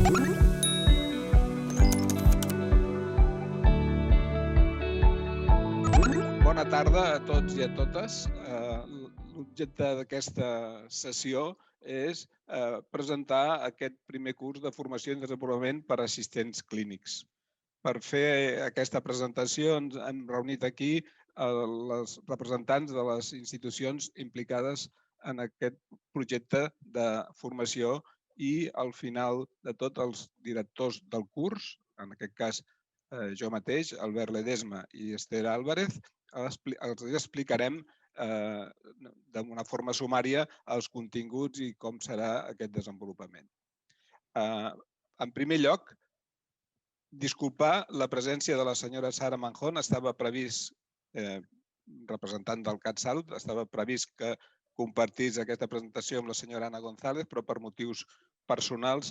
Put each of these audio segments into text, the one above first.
Bona tarda a tots i a totes. L'objecte d'aquesta sessió és presentar aquest primer curs de formació i desenvolupament per a assistents clínics. Per fer aquesta presentació ens hem reunit aquí els representants de les institucions implicades en aquest projecte de formació i al final de tot els directors del curs, en aquest cas jo mateix, Albert Ledesma i Esther Álvarez, els explicarem d'una forma sumària els continguts i com serà aquest desenvolupament. En primer lloc, disculpar la presència de la senyora Sara Manjón. Estava previst, representant del CatSalut, estava previst que compartís aquesta presentació amb la senyora Ana González, però per motius personals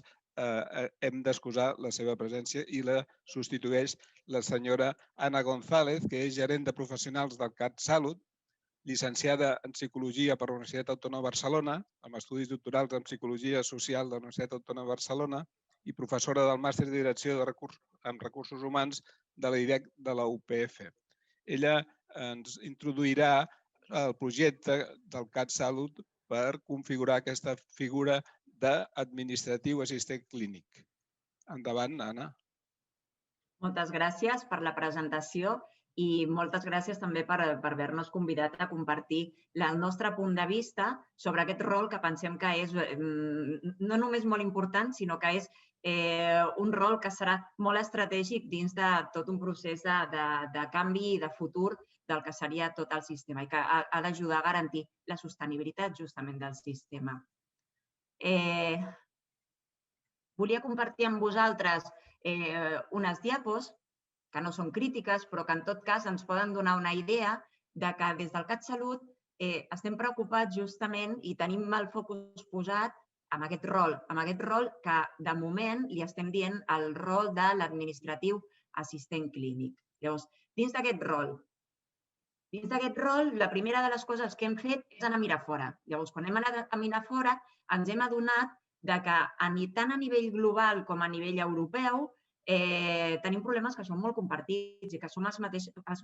hem d'excusar la seva presència i la substitueix la senyora Ana González, que és gerent de professionals del CatSalut, llicenciada en Psicologia per la Universitat Autònoma de Barcelona, amb estudis doctorals en Psicologia Social de la Universitat Autònoma de Barcelona i professora del Màster de Direcció en Recursos Humans de l'IDEC de la UPF. Ella ens introduirà el projecte del CatSalut per configurar aquesta figura d'administratiu assistent clínic. Endavant, Anna. Moltes gràcies per la presentació i moltes gràcies també per haver-nos convidat a compartir el nostre punt de vista sobre aquest rol que pensem que és no només molt important, sinó que és un rol que serà molt estratègic dins de tot un procés de canvi i de futur del que seria tot el sistema i que ha d'ajudar a garantir la sostenibilitat justament del sistema. Volia compartir amb vosaltres unes diapos que no són crítiques, però que en tot cas ens poden donar una idea de que des del CatSalut estem preocupats justament i tenim el focus posat en aquest rol que de moment li estem dient el rol de l'administratiu assistent clínic. Llavors, dins d'aquest rol, la primera de les coses que hem fet és anar a mirar fora. Llavors, quan hem anat a mirar fora, ens hem adonat que tant a nivell global com a nivell europeu tenim problemes que són molt compartits i que són els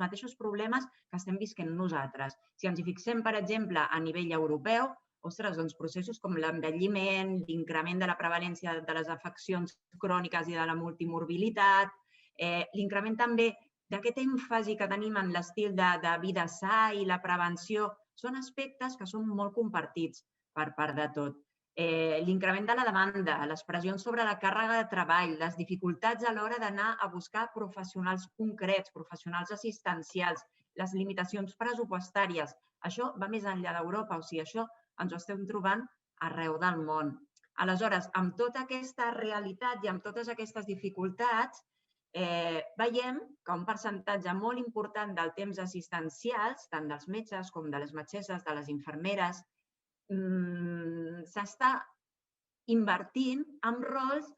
mateixos problemes que estem visquent nosaltres. Si ens hi fixem, per exemple, a nivell europeu, doncs processos com l'envelliment, l'increment de la prevalència de les afeccions cròniques i de la multimorbilitat, l'increment també d'aquest èmfasi que tenim en l'estil de vida sa i la prevenció, són aspectes que són molt compartits per part de tot. L'increment de la demanda, les pressions sobre la càrrega de treball, les dificultats a l'hora d'anar a buscar professionals concrets, professionals assistencials, les limitacions pressupostàries. Això va més enllà d'Europa, o sigui, això ens ho estem trobant arreu del món. Aleshores, amb tota aquesta realitat i amb totes aquestes dificultats, veiem que un percentatge molt important del temps assistencials, tant dels metges com de les metgesses, de les infermeres, s'està invertint en rols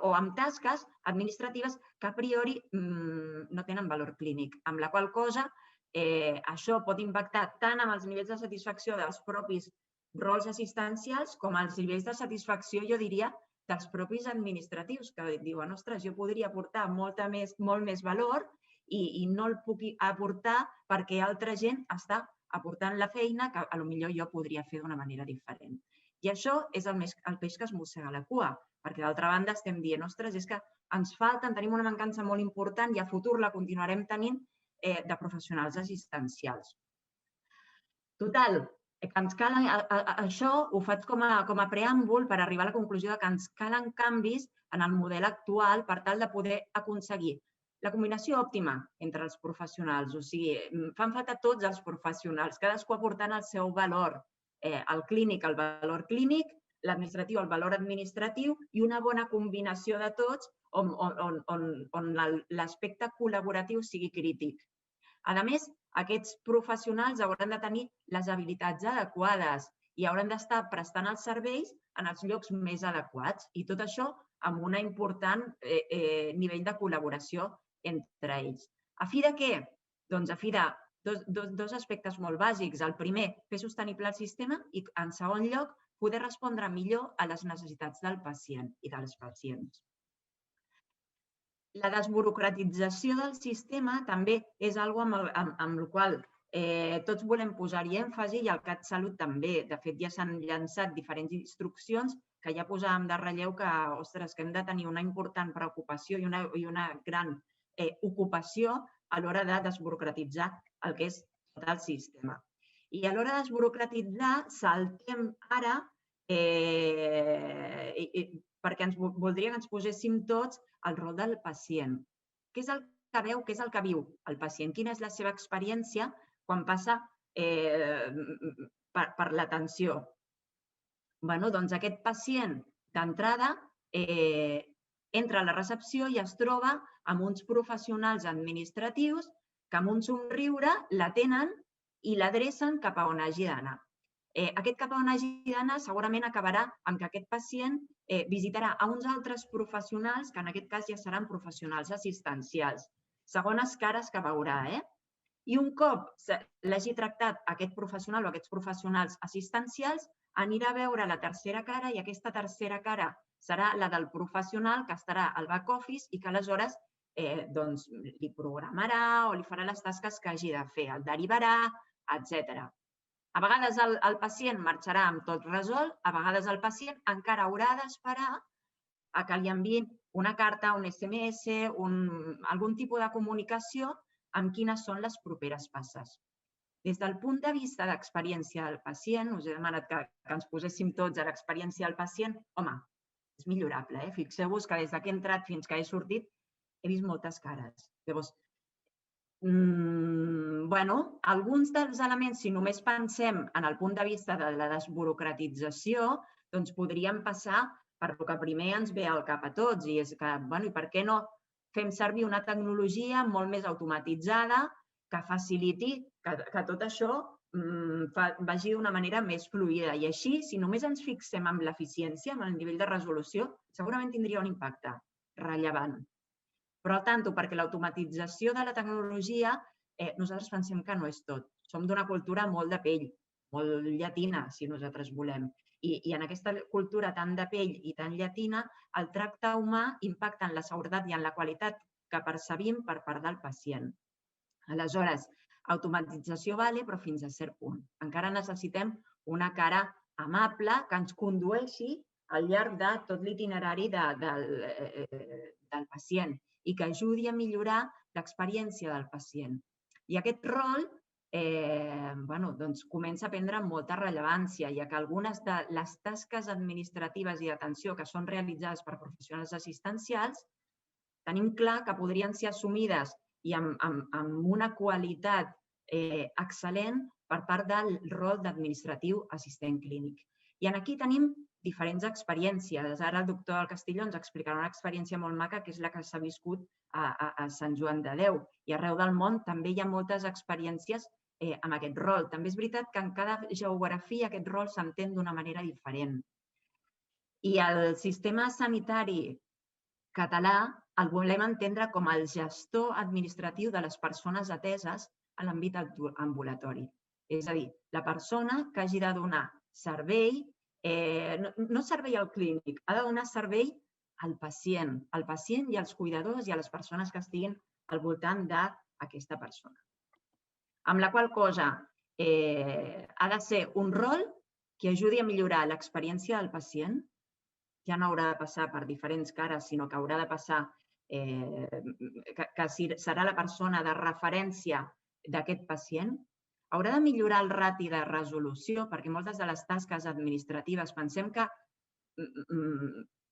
o en tasques administratives que a priori no tenen valor clínic, amb la qual cosa això pot impactar tant amb els nivells de satisfacció dels propis rols assistencials com als nivells de satisfacció, jo diria, dels propis administratius, que diuen, ostres, jo podria aportar molt més valor i no el puc aportar perquè altra gent està aportant la feina que potser jo podria fer d'una manera diferent. I això és el peix que es mossega la cua, perquè d'altra banda estem dient, ostres, és que ens falten, tenim una mancança molt important i a futur la continuarem tenint de professionals assistencials. Total, això ho faig com a preàmbul per arribar a la conclusió que ens calen canvis en el model actual per tal de poder aconseguir la combinació òptima entre els professionals. O sigui, fan falta tots els professionals, cadascú aportant el seu valor. El clínic, el valor clínic, l'administratiu, el valor administratiu i una bona combinació de tots on l'aspecte col·laboratiu sigui crític. A més, aquests professionals hauran de tenir les habilitats adequades i hauran d'estar prestant els serveis en els llocs més adequats i tot això amb un important nivell de col·laboració entre ells. A fi de què? Doncs a fi de dos aspectes molt bàsics. El primer, fer sostenible el sistema i, en segon lloc, poder respondre millor a les necessitats del pacient i dels pacients. La desburocratització del sistema també és una cosa amb la qual tots volem posar-hi èmfasi i el CatSalut també. De fet, ja s'han llançat diferents instruccions que ja posàvem de relleu que, ostres, que hem de tenir una important preocupació i una gran ocupació a l'hora de desburocratitzar el que és tot el sistema. I a l'hora de desburocratitzar saltem ara perquè voldria que ens poséssim tots el rol del pacient. Què és el que veu, què és el que viu el pacient? Quina és la seva experiència quan passa per l'atenció? Doncs aquest pacient, d'entrada, entra a la recepció i es troba amb uns professionals administratius que amb un somriure l'atenen i l'adrecen cap a on hagi d'anar. Aquest cap a on hagi d'anar segurament acabarà amb que aquest pacient visitarà a uns altres professionals, que en aquest cas ja seran professionals assistencials, segones cares que veurà. I un cop l'hagi tractat aquest professional o aquests professionals assistencials, anirà a veure la tercera cara i aquesta tercera cara serà la del professional que estarà al back office i que aleshores li programarà o li farà les tasques que hagi de fer, el derivarà, etc. A vegades el pacient marxarà amb tot resolt, a vegades el pacient encara haurà d'esperar a que li enviïn una carta, un SMS, algun tipus de comunicació amb quines són les properes passes. Des del punt de vista d'experiència del pacient, us he demanat que ens poséssim tots a l'experiència del pacient, home, és millorable. Fixeu-vos que des que he entrat fins que he sortit he vist moltes cares. Llavors, alguns dels elements, si només pensem en el punt de vista de la desburocratització, doncs podríem passar per el que primer ens ve al cap a tots, i és que, i per què no fem servir una tecnologia molt més automatitzada que faciliti que tot això vagi d'una manera més fluida. I així, si només ens fixem en l'eficiència, en el nivell de resolució, segurament tindria un impacte rellevant. Però al tanto, perquè l'automatització de la tecnologia, nosaltres pensem que no és tot. Som d'una cultura molt de pell, molt llatina, si nosaltres volem. I en aquesta cultura tan de pell i tan llatina, el tracte humà impacta en la seguretat i en la qualitat que percebim per part del pacient. Aleshores, automatització vale, però fins a cert punt. Encara necessitem una cara amable que ens condueixi al llarg de tot l'itinerari del pacient i que ajudi a millorar l'experiència del pacient. I aquest rol comença a prendre molta rellevància, ja que algunes de les tasques administratives i d'atenció que són realitzades per professionals assistencials tenim clar que podrien ser assumides i amb una qualitat excel·lent per part del rol d'administratiu assistent clínic. I aquí tenim diferents experiències. Ara el doctor del Castillo ens explicarà una experiència molt maca que és la que s'ha viscut a Sant Joan de Déu. I arreu del món també hi ha moltes experiències amb aquest rol. També és veritat que en cada geografia aquest rol s'entén d'una manera diferent. I el sistema sanitari català el volem entendre com el gestor administratiu de les persones ateses a l'àmbit ambulatori. És a dir, la persona que hagi de donar servei, no servei al clínic, ha de donar servei al pacient i als cuidadors i a les persones que estiguin al voltant d'aquesta persona. Amb la qual cosa ha de ser un rol que ajudi a millorar l'experiència del pacient, ja no haurà de passar per diferents cares, sinó que haurà de passar, que serà la persona de referència d'aquest pacient, haurà de millorar el rati de resolució, perquè moltes de les tasques administratives pensem que,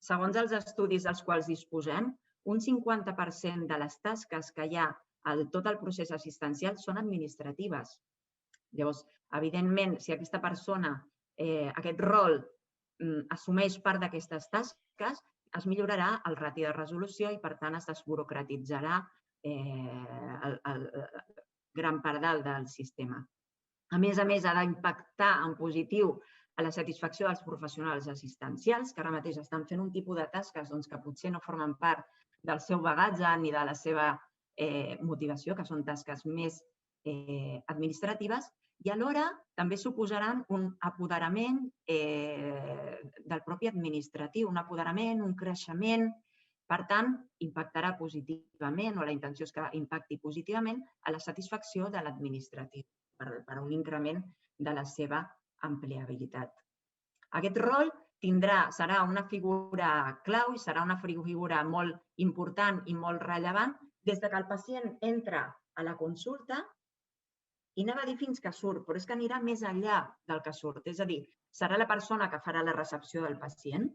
segons els estudis dels quals disposem, un 50% de les tasques que hi ha a tot el procés assistencial són administratives. Llavors, evidentment, si aquesta persona, aquest rol, assumeix part d'aquestes tasques, es millorarà el rati de resolució i, per tant, es desburocratitzarà gran part del sistema. A més, ha d'impactar en positiu a la satisfacció dels professionals assistencials, que ara mateix estan fent un tipus de tasques que potser no formen part del seu bagatge ni de la seva motivació, que són tasques més administratives, i alhora també suposaran un apoderament del propi administratiu, un apoderament, un creixement, Per tant, impactarà positivament, o la intenció és que impacti positivament, a la satisfacció de l'administratiu per un increment de la seva empleabilitat. Aquest rol serà una figura clau i serà una figura molt important i molt rellevant des que el pacient entra a la consulta i anava a dir fins que surt, però és que anirà més enllà del que surt. És a dir, serà la persona que farà la recepció del pacient,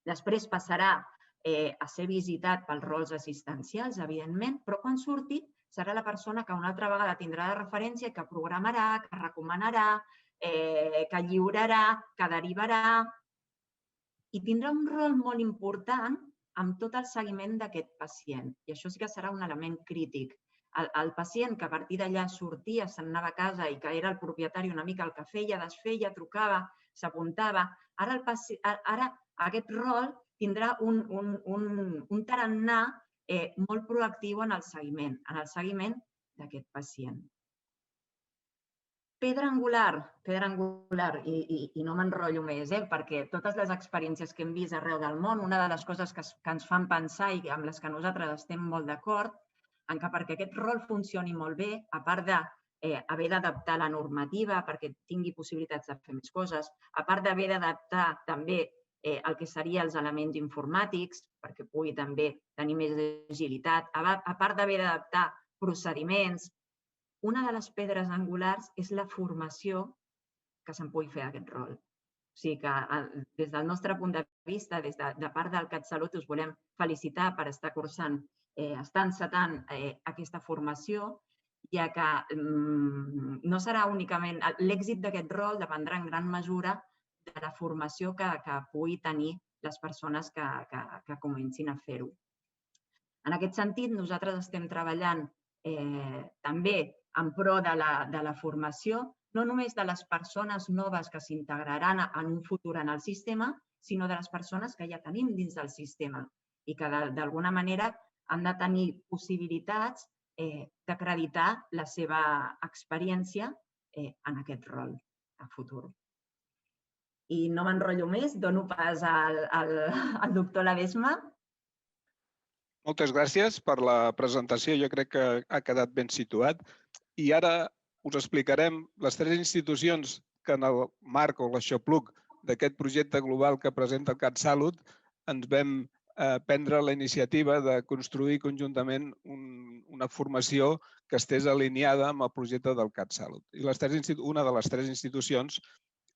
després passarà a ser visitat pels rols assistencials, evidentment, però quan surti serà la persona que una altra vegada tindrà de referència, que programarà, que recomanarà, que lliurarà, que derivarà, i tindrà un rol molt important amb tot el seguiment d'aquest pacient. I això sí que serà un element crític. El pacient que a partir d'allà sortia, se'n anava a casa i que era el propietari una mica el que feia, desfeia, trucava, s'apuntava, ara aquest rol tindrà un tarannà molt proactiu en el seguiment d'aquest pacient. Pedra angular, i no m'enrotllo més, perquè totes les experiències que hem vist arreu del món, una de les coses que ens fan pensar i amb les que nosaltres estem molt d'acord, en que perquè aquest rol funcioni molt bé, a part d'haver d'adaptar la normativa perquè tingui possibilitats de fer més coses, a part d'haver d'adaptar també el que serien els elements informàtics, perquè pugui també tenir més agilitat, a part d'haver d'adaptar procediments, una de les pedres angulars és la formació que se'n pugui fer d'aquest rol. O sigui que des del nostre punt de vista, des de part del CatSalut, us volem felicitar per estar encetant aquesta formació, ja que no serà únicament l'èxit d'aquest rol, dependrà en gran mesura de la formació que pugui tenir les persones que comencin a fer-ho. En aquest sentit, nosaltres estem treballant també en pro de la formació, no només de les persones noves que s'integraran en un futur en el sistema, sinó de les persones que ja tenim dins del sistema i que d'alguna manera han de tenir possibilitats d'acreditar la seva experiència en aquest rol a futur. I no m'enrotllo més, dono pas al doctor Ledesma. Moltes gràcies per la presentació. Jo crec que ha quedat ben situat. I ara us explicarem les tres institucions que en el marc o l'aixopluc d'aquest projecte global que presenta el CatSalut ens vam prendre la iniciativa de construir conjuntament una formació que estés alineada amb el projecte del CatSalut. I una de les tres institucions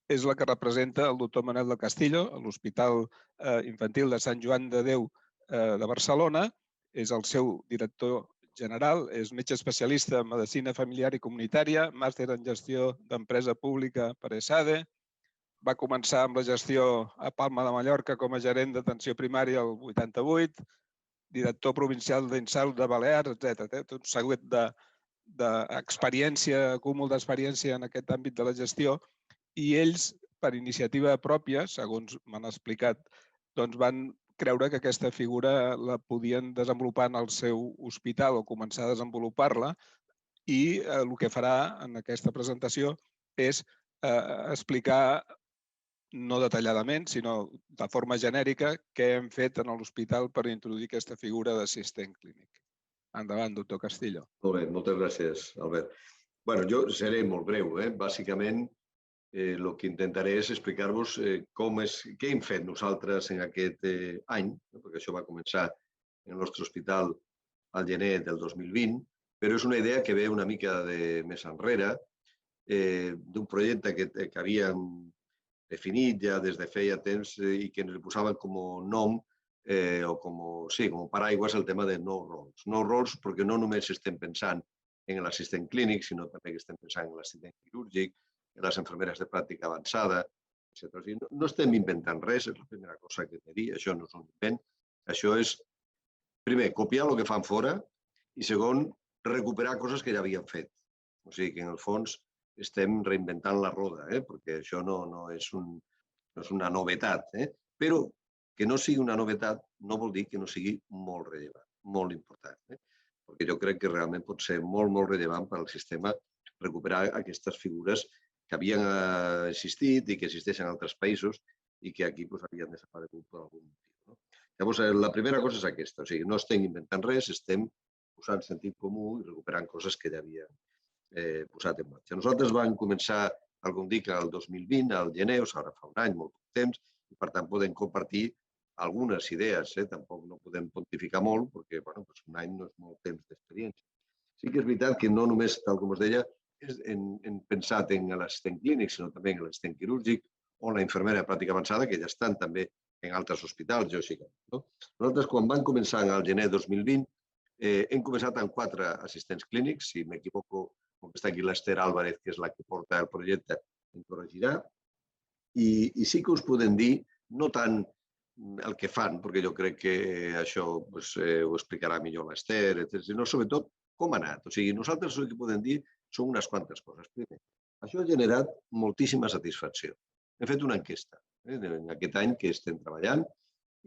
és la que representa el doctor Manel del Castillo, a l'Hospital Infantil de Sant Joan de Déu de Barcelona, és el seu director general, és metge especialista en medicina familiar i comunitària, màster en gestió d'empresa pública per ESADE, va començar amb la gestió a Palma de Mallorca com a gerent d'atenció primària el 88, director provincial d'Insalut de Balears, etc. Tot un seguit d'experiència, acúmul d'experiència en aquest àmbit de la gestió, i ells, per iniciativa pròpia, segons m'han explicat, van creure que aquesta figura la podien desenvolupar en el seu hospital o començar a desenvolupar-la, i el que farà en aquesta presentació és explicar, no detalladament, sinó de forma genèrica, què hem fet en l'hospital per introduir aquesta figura d'assistent clínic. Endavant, doctor Castillo. Molt bé, moltes gràcies, Albert. Bé, jo seré molt breu. Bàsicament, el que intentaré és explicar-vos què hem fet nosaltres en aquest any, perquè això va començar en el nostre hospital al gener del 2020, però és una idea que ve una mica més enrere, d'un projecte que havíem definit ja des de feia temps i que ens posaven com a nom o com a paraigües el tema de no rols. No rols perquè no només estem pensant en l'assistent clínic, sinó també que estem pensant en l'assistent quirúrgic, en les infermeres de pràctica avançada, etc. No estem inventant res, és la primera cosa que he de dir, això no és un invent. Això és, primer, copiar el que fan fora i, segon, recuperar coses que ja havíem fet. O sigui que, en el fons, estem reinventant la roda, perquè això no és una novetat. Però que no sigui una novetat no vol dir que no sigui molt rellevant, molt important. Perquè jo crec que realment pot ser molt, molt rellevant per al sistema recuperar aquestes figures que havien existit i que existeixen en altres països i que aquí havien desaparegut per algun motiu. Llavors, la primera cosa és aquesta, o sigui, no estem inventant res, estem posant sentit comú i recuperant coses que ja havíem posat en marxa. Nosaltres vam començar, algun dic, el 2020, al gener, ara fa un any, molt poc temps, i per tant podem compartir algunes idees, tampoc no podem pontificar molt, perquè un any no és molt temps d'experiència. Sí que és veritat que no només, tal com us deia, hem pensat en l'assistent clínic, sinó també en l'assistent quirúrgic o la infermera de pràctica avançada, que ja estan també en altres hospitals, lògicament. Nosaltres, quan vam començar al gener 2020, hem començat amb 4 assistents clínics, si m'equivoco, com està aquí l'Ester Álvarez, que és la que porta el projecte, em corregirà. I sí que us podem dir, no tant el que fan, perquè jo crec que això ho explicarà millor l'Ester, sinó sobretot com ha anat. O sigui, nosaltres el que podem dir són unes quantes coses. Primer, això ha generat moltíssima satisfacció. Hem fet una enquesta en aquest any que estem treballant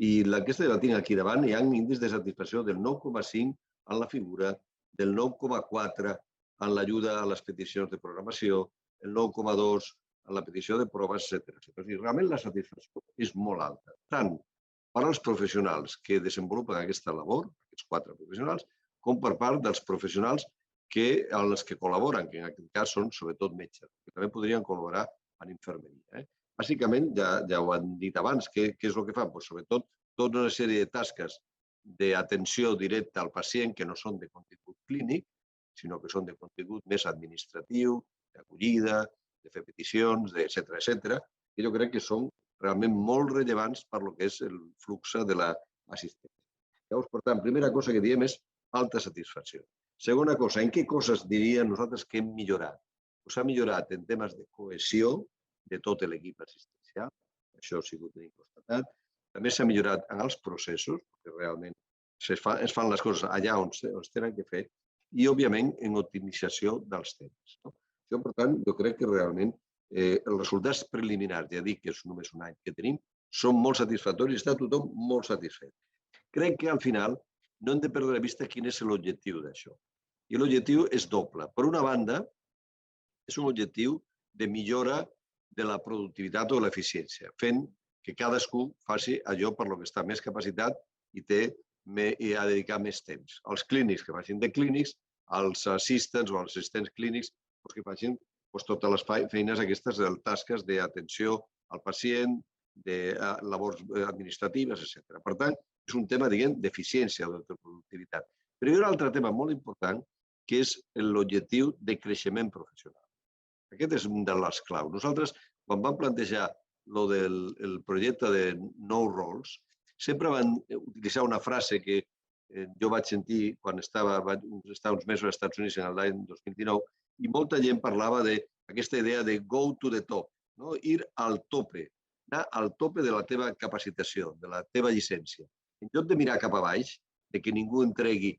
i l'enquesta la tinc aquí davant. Hi ha índexs de satisfacció del 9,5 en la figura, del 9,4 en l'ajuda a les peticions de programació, el 9,2 en la petició de proves, etc. O sigui, realment la satisfacció és molt alta, tant per als professionals que desenvolupen aquesta labor, aquests 4 professionals, com per part dels professionals amb els que col·laboren, que en aquest cas són sobretot metges, que també podrien col·laborar en infermeria. Bàsicament, ja ho han dit abans, què és el que fan? Sobretot, tota una sèrie de tasques d'atenció directa al pacient que no són de contingut clínic, sinó que són de contingut més administratiu, d'acollida, de fer peticions, etc. I jo crec que són realment molt rellevants per lo que és el flux de l'assistència. Llavors, per tant, primera cosa que diem és alta satisfacció. Segona cosa, en què coses diríem nosaltres que hem millorat? S'ha millorat en temes de cohesió de tot l'equip assistencial, això sí que ho tenim constatat. També s'ha millorat en els processos, perquè realment es fan les coses allà on es tenen que fer, i, òbviament, en optimització dels temps. Això, per tant, jo crec que realment els resultats preliminars, ja dic que és només un any que tenim, són molt satisfactoris i està tothom molt satisfet. Crec que al final no hem de perdre de vista quin és l'objectiu d'això. I l'objectiu és doble. Per una banda, és un objectiu de millora de la productivitat o de l'eficiència, fent que cadascú faci allò per lo que està més capacitat i ha de dedicar més temps. Els clínics que facin de clínics, els assistents o els assistents clínics que facin totes les feines aquestes, tasques d'atenció al pacient, de labors administratives, etc. Per tant, és un tema, diguem, d'eficiència o de productivitat. Però hi ha un altre tema molt important, que és l'objectiu de creixement professional. Aquest és un dels claus. Nosaltres, quan vam plantejar el projecte de nous rols, sempre vam utilitzar una frase que jo vaig sentir quan estava uns mesos als Estats Units en l'any 2019 i molta gent parlava d'aquesta idea de go to the top, ir al tope, anar al tope de la teva capacitació, de la teva llicència. En lloc de mirar cap a baix, de que ningú entregui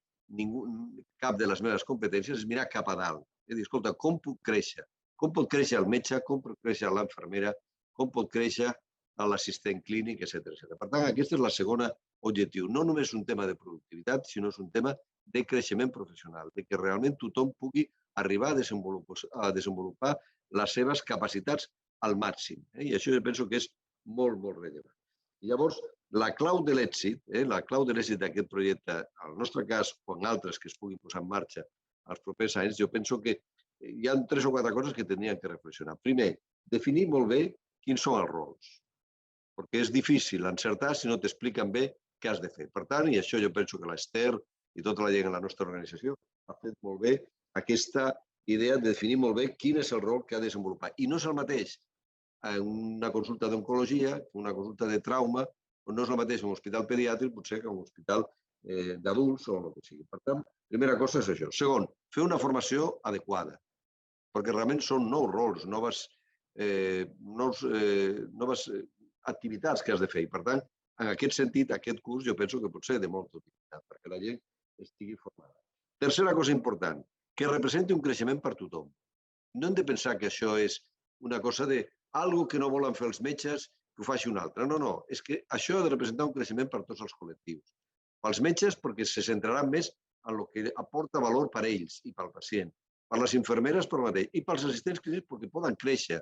cap de les meves competències, és mirar cap a dalt. És dir, escolta, com puc créixer? Com pot créixer el metge, com pot créixer l'infermera, com pot créixer l'assistent clínic, etc. Per tant, aquest és el segon objectiu. No només un tema de productivitat, sinó és un tema de creixement professional, de que realment tothom pugui arribar a desenvolupar les seves capacitats al màxim. I això jo penso que és molt, molt rellevant. I llavors, la clau de l'èxit d'aquest projecte, en el nostre cas o en altres que es puguin posar en marxa els propers anys, jo penso que hi ha 3 o 4 coses que tindrien que reflexionar. Primer, definir molt bé quins són els rols, perquè és difícil encertar si no t'expliquen bé què has de fer. Per tant, i això jo penso que l'Ester i tota la gent en la nostra organització ha fet molt bé aquesta idea de definir molt bé quin és el rol que ha de desenvolupar. I no és el mateix en una consulta d'oncologia, una consulta de trauma, o no és el mateix en un hospital pediàtric, potser que en un hospital d'adults o el que sigui. Per tant, primera cosa és això. Segon, fer una formació adequada, perquè realment són nous rols, noves activitats que has de fer. I, per tant, en aquest sentit, aquest curs jo penso que pot ser de molta utilitat, perquè la gent estigui formada. Tercera cosa important, que representi un creixement per tothom. No hem de pensar que això és una cosa de algo que no volen fer els metges, que ho faci un altre. No, no, és que això ha de representar un creixement per tots els col·lectius. Pels metges, perquè se centraran més en el que aporta valor per a ells i pel pacient. Per les infermeres, per mateix. I pels assistents clínics, perquè poden créixer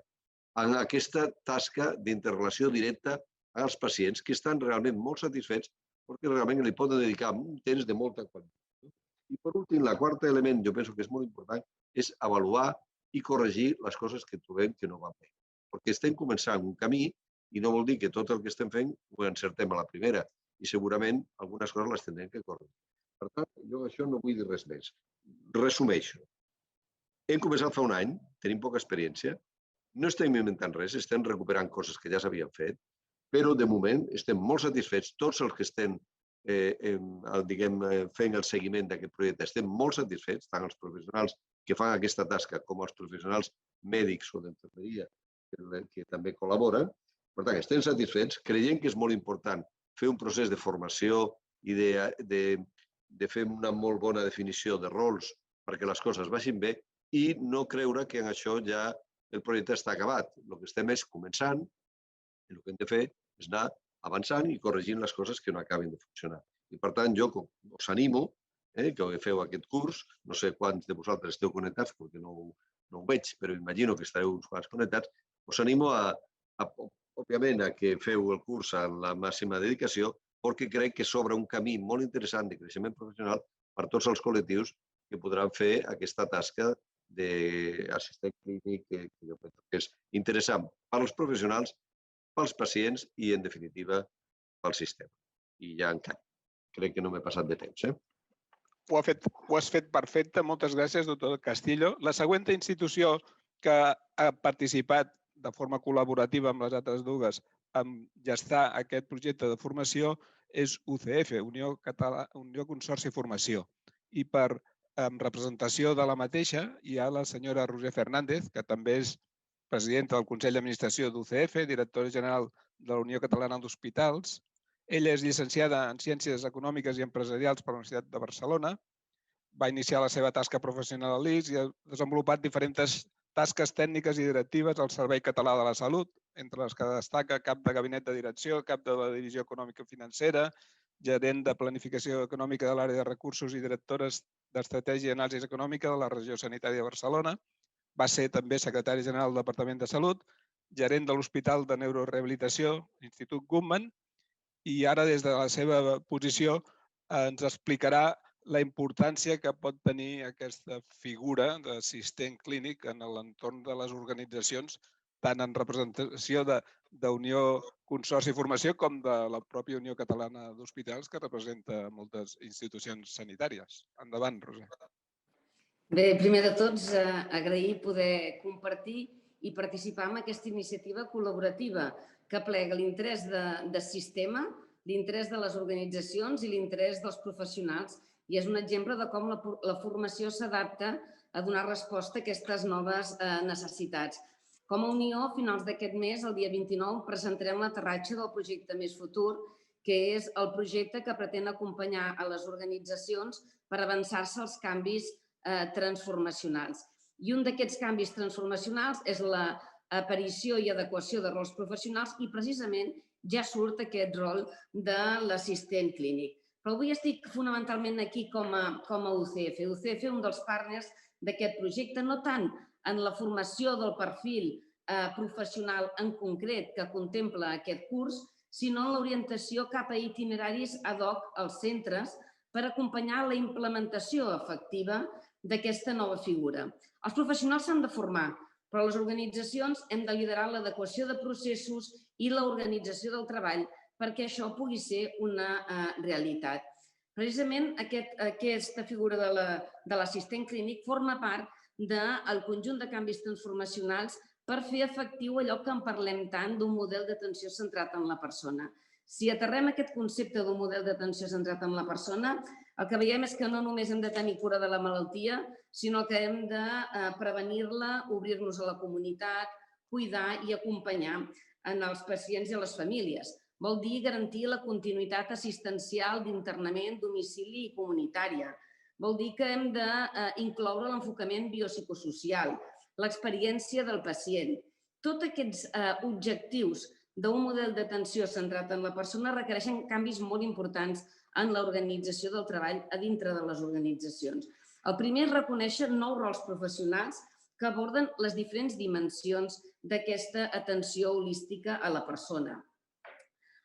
en aquesta tasca d'interrelació directa amb els pacients que estan realment molt satisfets perquè realment li poden dedicar un temps de molta qualitat. I per últim, el quart element, jo penso que és molt important, és avaluar i corregir les coses que trobem que no van bé. Perquè estem començant un camí i no vol dir que tot el que estem fent ho encertem a la primera i segurament algunes coses les tindrem que corregir. Per tant, jo això no vull dir res més. Resumeixo. Hem començat fa un any, tenim poca experiència, no estem inventant res, estem recuperant coses que ja s'havien fet, però de moment estem molt satisfets, tots els que estem fent el seguiment d'aquest projecte estem molt satisfets, tant els professionals que fan aquesta tasca com els professionals mèdics o d'infermeria que també col·laboren. Per tant, estem satisfets, creiem que és molt important fer un procés de formació i de fer una molt bona definició de rols perquè les coses vagin bé i no creure que en això ja el projecte està acabat. El que estem és començant i el que hem de fer és anar avançant i corregint les coses que no acabin de funcionar. I per tant, jo us animo que feu aquest curs. No sé quants de vosaltres esteu connectats perquè no ho veig, però imagino que estareu uns quants connectats. Us animo, òbviament, a que feu el curs amb la màxima dedicació perquè crec que s'obre un camí molt interessant de creixement professional per tots els col·lectius que podran fer aquesta tasca d'assistent clínic que jo penso que és interessant per als professionals, pels pacients i, en definitiva, pel sistema. I ja encara. Crec que no m'he passat de temps. Ho has fet perfecte. Moltes gràcies, doctor Castillo. La següent institució que ha participat de forma col·laborativa amb les altres dues en gestar aquest projecte de formació és UCF, Unió Consorci Formació. I en representació de la mateixa hi ha la senyora Roser Fernández, que també és presidenta del Consell d'Administració d'UCF, directora general de la Unió Catalana d'Hospitals. Ella és llicenciada en Ciències Econòmiques i Empresarials per la Universitat de Barcelona. Va iniciar la seva tasca professional a l'ICS i ha desenvolupat diferents tasques tècniques i directives al Servei Català de la Salut, entre les que destaca cap de gabinet de direcció, cap de la divisió econòmica financera, gerent de planificació econòmica de l'àrea de recursos i directores d'estratègia i anàlisi econòmica de la regió sanitària de Barcelona. Va ser també secretari general del Departament de Salut, gerent de l'Hospital de Neurorehabilitació, Institut Guttmann, i ara des de la seva posició ens explicarà la importància que pot tenir aquesta figura d'assistent clínic en l'entorn de les organitzacions, tant en representació d'Unió Consorci Formació com de la pròpia Unió Catalana d'Hospitals, que representa moltes institucions sanitàries. Endavant, Roser. Bé, primer de tots, agrair poder compartir i participar en aquesta iniciativa col·laborativa que plega l'interès de sistema, l'interès de les organitzacions i l'interès dels professionals, i és un exemple de com la formació s'adapta a donar resposta a aquestes noves necessitats. Com a Unió, a finals d'aquest mes, el dia 29, presentarem l'aterratge del projecte Més Futur, que és el projecte que pretén acompanyar a les organitzacions per avançar-se als canvis transformacionals. I un d'aquests canvis transformacionals és l'aparició i adequació de rols professionals i precisament ja surt aquest rol de l'assistent clínic. Però avui estic fonamentalment aquí com a UCF. UCF és un dels partners d'aquest projecte, no tant en la formació del perfil professional en concret que contempla aquest curs, sinó en l'orientació cap a itineraris ad hoc als centres per acompanyar la implementació efectiva d'aquesta nova figura. Els professionals s'han de formar, però les organitzacions hem de liderar l'adequació de processos i l'organització del treball perquè això pugui ser una realitat. Precisament aquesta figura de l'assistent clínic forma part del conjunt de canvis transformacionals per fer efectiu allò que en parlem tant d'un model d'atenció centrat en la persona. Si aterrem aquest concepte d'un model d'atenció centrat en la persona, el que veiem és que no només hem de tenir cura de la malaltia, sinó que hem de prevenir-la, obrir-nos a la comunitat, cuidar i acompanyar en els pacients i a les famílies. Vol dir garantir la continuïtat assistencial d'internament, domicili i comunitària. Vol dir que hem d'incloure l'enfocament biopsicosocial, l'experiència del pacient. Tots aquests objectius d'un model d'atenció centrat en la persona requereixen canvis molt importants en l'organització del treball a dintre de les organitzacions. El primer és reconèixer nous rols professionals que aborden les diferents dimensions d'aquesta atenció holística a la persona.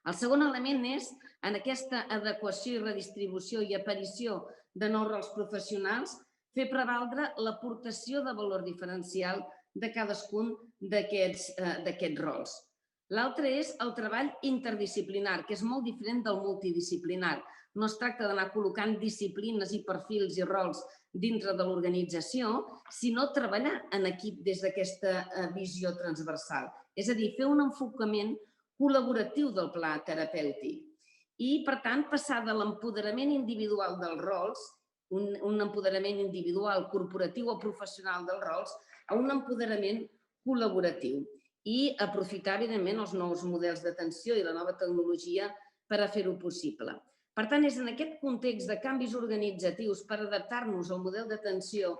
El segon element és, en aquesta adequació i redistribució i aparició de nous rols professionals, fer prevaldre l'aportació de valor diferencial de cadascun d'aquests rols. L'altre és el treball interdisciplinar, que és molt diferent del multidisciplinar. No es tracta d'anar col·locant disciplines i perfils i rols dintre de l'organització, sinó treballar en equip des d'aquesta visió transversal. És a dir, fer un enfocament col·laboratiu del pla terapèutic i, per tant, passar de l'empoderament individual dels rols, un empoderament individual, corporatiu o professional dels rols, a un empoderament col·laboratiu i aprofitar, evidentment, els nous models d'atenció i la nova tecnologia per a fer-ho possible. Per tant, és en aquest context de canvis organitzatius per adaptar-nos al model d'atenció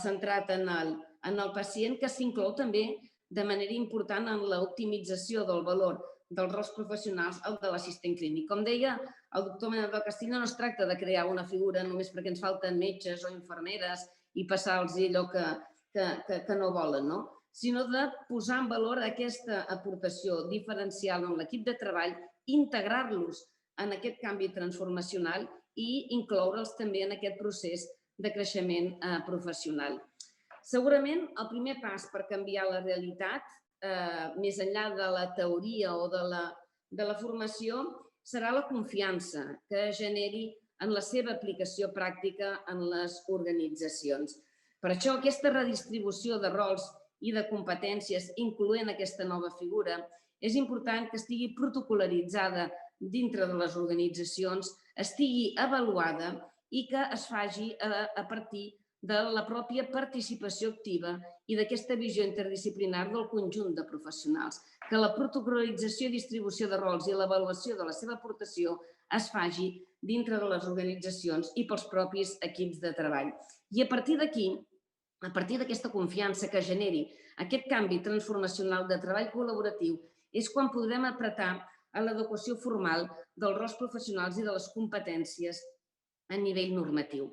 centrat en el pacient que s'inclou també de manera important en l'optimització del valor dels rols professionals al de l'assistent clínic. Com deia el doctor Manuel del Castillo, no es tracta de crear una figura només perquè ens falten metges o infermeres i passar-los allò que no volen, sinó de posar en valor aquesta aportació diferencial en l'equip de treball, integrar-los en aquest canvi transformacional i incloure'ls també en aquest procés de creixement professional. Segurament el primer pas per canviar la realitat, més enllà de la teoria o de la formació, serà la confiança que generi en la seva aplicació pràctica en les organitzacions. Per això, aquesta redistribució de rols i de competències, incloent aquesta nova figura, és important que estigui protocolaritzada dintre de les organitzacions, estigui avaluada i que es faci a partir de la pròpia participació activa i d'aquesta visió interdisciplinar del conjunt de professionals, que la protocolització i distribució de rols i l'avaluació de la seva aportació es faci dintre de les organitzacions i pels propis equips de treball. I a partir d'aquí, a partir d'aquesta confiança que generi aquest canvi transformacional de treball col·laboratiu, és quan podrem apretar a l'adequació formal dels rols professionals i de les competències a nivell normatiu.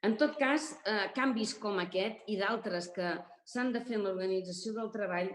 En tot cas, canvis com aquest i d'altres que s'han de fer en l'organització del treball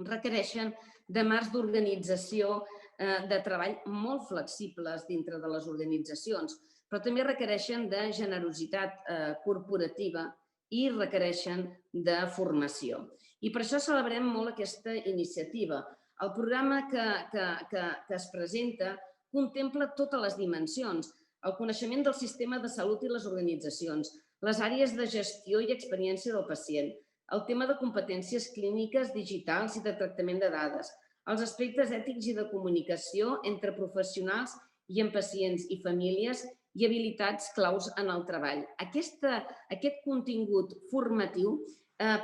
requereixen de marcs d'organització de treball molt flexibles dintre de les organitzacions, però també requereixen de generositat corporativa i requereixen de formació. I per això celebrem molt aquesta iniciativa. El programa que es presenta contempla totes les dimensions: el coneixement del sistema de salut i les organitzacions, les àrees de gestió i experiència del pacient, el tema de competències clíniques, digitals i de tractament de dades, els aspectes ètics i de comunicació entre professionals i amb pacients i famílies i habilitats claus en el treball. Aquest contingut formatiu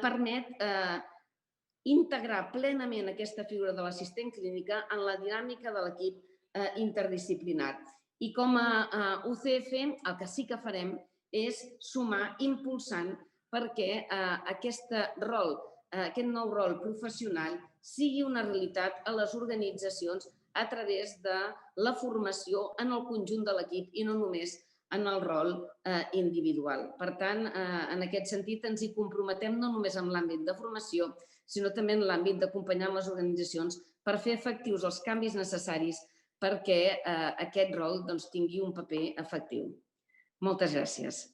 permet integrar plenament aquesta figura de l'assistent clínica en la dinàmica de l'equip interdisciplinar. I com a UCF el que sí que farem és sumar, impulsant perquè aquest nou rol professional sigui una realitat a les organitzacions a través de la formació en el conjunt de l'equip i no només en el rol individual. Per tant, en aquest sentit ens hi comprometem no només en l'àmbit de formació, sinó també en l'àmbit d'acompanyar les organitzacions per fer efectius els canvis necessaris perquè aquest rol tingui un paper efectiu. Moltes gràcies.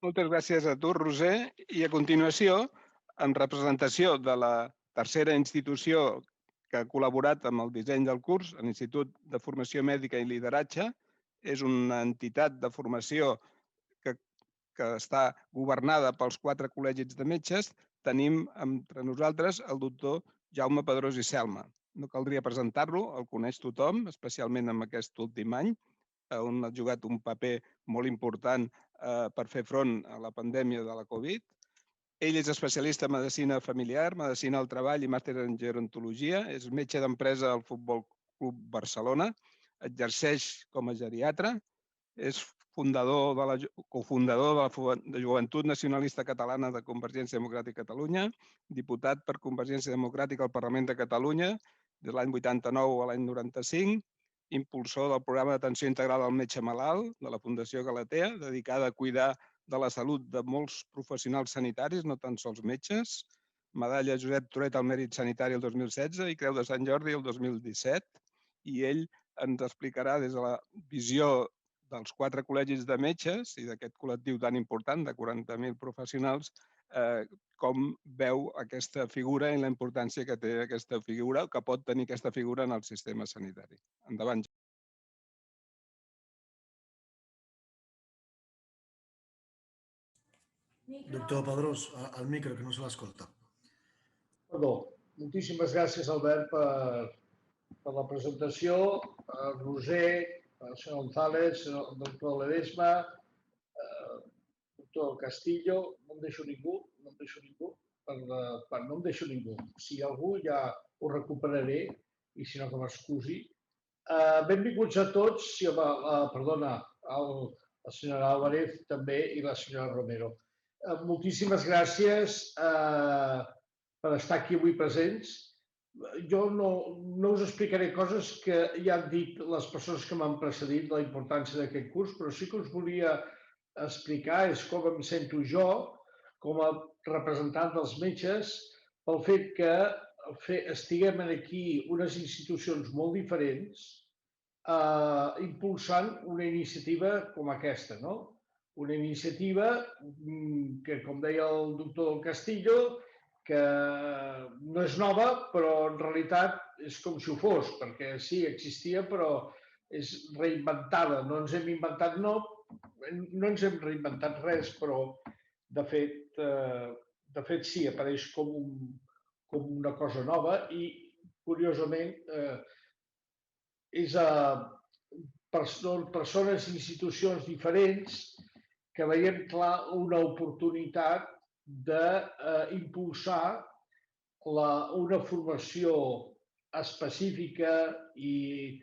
Moltes gràcies a tu, Roser. I a continuació, en representació de la tercera institució que ha col·laborat amb el disseny del curs, l'Institut de Formació Mèdica i Lideratge, és una entitat de formació que està governada pels 4 col·legis de metges. Tenim entre nosaltres el doctor Jaume Pedrós i Selma. No caldria presentar-lo, el coneix tothom, especialment en aquest últim any, on ha jugat un paper molt important per fer front a la pandèmia de la Covid. Ell és especialista en medicina familiar, medicina del treball i màster en gerontologia, és metge d'empresa al Futbol Club Barcelona, exerceix com a geriatra, és cofundador de la Joventut Nacionalista Catalana de Convergència Democràtica de Catalunya, diputat per Convergència Democràtica al Parlament de Catalunya de l'any 89 a l'any 95, impulsor del programa d'atenció integral al metge malalt de la Fundació Galatea, dedicada a cuidar de la salut de molts professionals sanitaris, no tan sols metges, medalla Josep Toret al Mèrit Sanitari el 2016 i Creu de Sant Jordi el 2017. I ell ens explicarà des de la visió dels 4 col·legis de metges i d'aquest col·lectiu tan important de 40.000 professionals com veu aquesta figura i la importància que té aquesta figura, que pot tenir aquesta figura en el sistema sanitari. Endavant. Doctor Pedrós, al micro, que no se l'escolta. Perdó. Moltíssimes gràcies, Albert, per la presentació. Roser, el senyor González, el doctor Ledesma, doctor Castillo, no em deixo ningú, no em deixo ningú. Si hi ha algú ja ho recuperaré i si no que m'excusi. Benvinguts a tots, perdona, la senyora Álvarez també i la senyora Romero. Moltíssimes gràcies per estar aquí avui presents. Jo no us explicaré coses que ja han dit les persones que m'han precedit, la importància d'aquest curs, però sí que us volia explicar com em sento jo, com a representant dels metges, pel fet que estiguem aquí unes institucions molt diferents impulsant una iniciativa com aquesta, no? Una iniciativa que, com deia el doctor Castillo, que no és nova, però en realitat és com si ho fos, perquè sí, existia, però és reinventada. No ens hem inventat no ens hem reinventat res, però de fet sí, apareix com una cosa nova i, curiosament, és persones i institucions diferents que veiem clar una oportunitat d'impulsar una formació específica i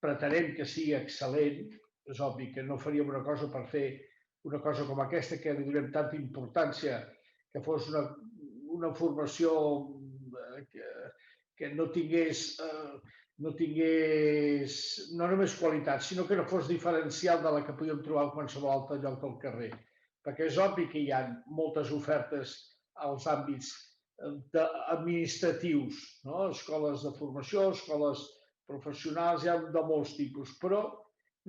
pretenem que sigui excel·lent. És obvi que no faríem una cosa per fer una cosa com aquesta, que li donem tanta importància, que fos una formació que no tingués no només qualitat, sinó que no fos diferencial de la que podíem trobar en qualsevol altre lloc del carrer. Perquè és obvi que hi ha moltes ofertes als àmbits administratius, escoles de formació, escoles professionals, hi ha de molts tipus, però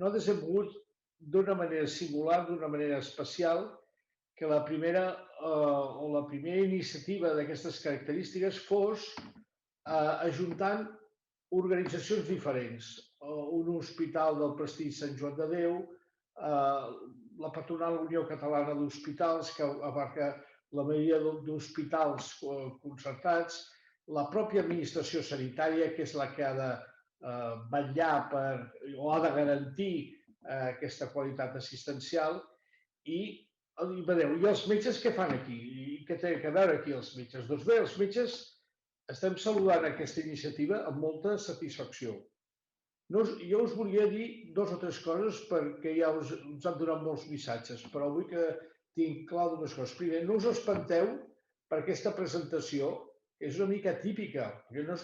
nosaltres hem volgut, d'una manera singular, d'una manera especial, que la primera iniciativa d'aquestes característiques fos ajuntant organitzacions diferents. Un hospital del prestigi Sant Joan de Déu, la patronal Unió Catalana d'Hospitals, que abarca la majoria d'hospitals concertats, la pròpia administració sanitària, que és la que ha de vetllar o ha de garantir aquesta qualitat assistencial, i els metges què fan aquí? I què té a veure aquí els metges? Doncs bé, els metges estem saludant aquesta iniciativa amb molta satisfacció. Jo us volia dir 2 o 3 coses perquè ja us han donat molts missatges, però vull que tinc clar dues coses. Primer, no us espanteu per aquesta presentació, que és una mica típica, perquè les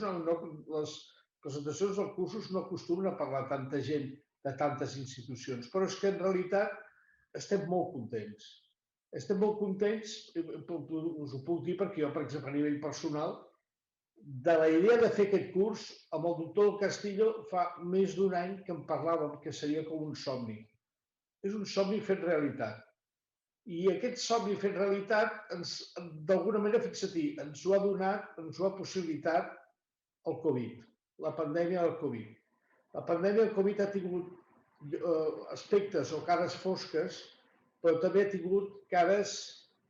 presentacions dels cursos no acostumen a parlar tanta gent de tantes institucions, però és que en realitat estem molt contents. Estem molt contents, us ho puc dir perquè jo, per exemple, a nivell personal, de la idea de fer aquest curs, amb el doctor Castillo fa més d'1 any que en parlàvem, que seria com un somni. És un somni fet realitat. I aquest somni fet realitat, d'alguna manera, fixa't-hi, ens ho ha donat, ens ho ha possibilitat el Covid, la pandèmia del Covid. La pandèmia del Covid ha tingut aspectes o cares fosques, però també ha tingut cares